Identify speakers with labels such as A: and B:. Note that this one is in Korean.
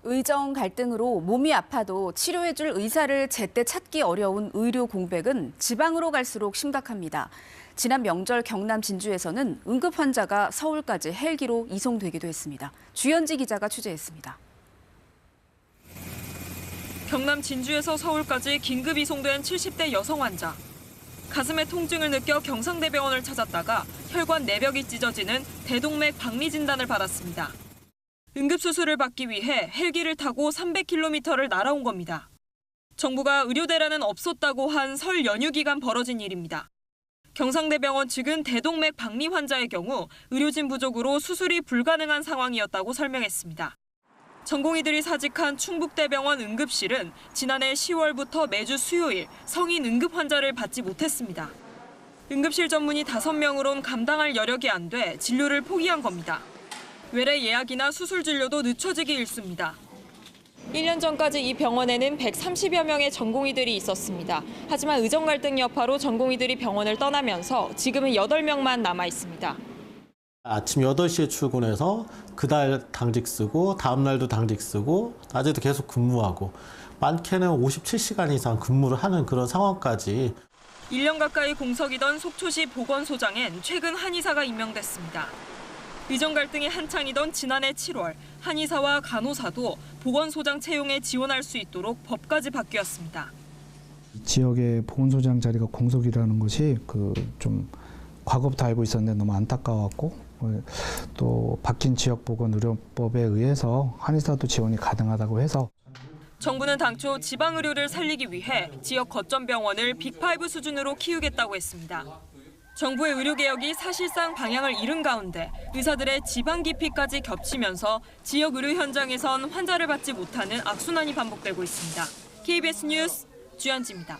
A: 의정 갈등으로 몸이 아파도 치료해줄 의사를 제때 찾기 어려운 의료 공백은 지방으로 갈수록 심각합니다. 지난 명절 경남 진주에서는 응급 환자가 서울까지 헬기로 이송되기도 했습니다. 주현지 기자가 취재했습니다.
B: 경남 진주에서 서울까지 긴급 이송된 70대 여성 환자. 가슴에 통증을 느껴 경상대병원을 찾았다가 혈관 내벽이 찢어지는 대동맥 박리 진단을 받았습니다. 응급수술을 받기 위해 헬기를 타고 300km를 날아온 겁니다. 정부가 의료대란은 없었다고 한 설 연휴 기간 벌어진 일입니다. 경상대병원 측은 대동맥 박리 환자의 경우 의료진 부족으로 수술이 불가능한 상황이었다고 설명했습니다. 전공의들이 사직한 충북대병원 응급실은 지난해 10월부터 매주 수요일 성인 응급 환자를 받지 못했습니다. 응급실 전문의 5명으론 감당할 여력이 안 돼 진료를 포기한 겁니다. 외래 예약이나 수술 진료도 늦춰지기 일쑤입니다. 1년 전까지 이 병원에는 130여 명의 전공의들이 있었습니다. 하지만 의정 갈등 여파로 전공의들이 병원을 떠나면서 지금은 8명만 남아 있습니다.
C: 아침 8시에 출근해서 그달 당직 쓰고 다음 날도 당직 쓰고 낮에도 계속 근무하고 많게는 57시간 이상 근무를 하는 그런 상황까지.
B: 1년 가까이 공석이던 속초시 보건소장엔 최근 한의사가 임명됐습니다. 의정 갈등이 한창이던 지난해 7월 한의사와 간호사도 보건소장 채용에 지원할 수 있도록 법까지 바뀌었습니다.
D: 지역의 보건소장 자리가 공석이라는 것이 좀 과거부터 알고 있었는데 너무 안타까웠고 또 바뀐 지역보건의료법에 의해서 한의사도 지원이 가능하다고 해서
B: 정부는 당초 지방의료를 살리기 위해 지역 거점 병원을 빅5 수준으로 키우겠다고 했습니다. 정부의 의료개혁이 사실상 방향을 잃은 가운데 의사들의 지방 기피까지 겹치면서 지역 의료 현장에선 환자를 받지 못하는 악순환이 반복되고 있습니다. KBS 뉴스 주현지입니다.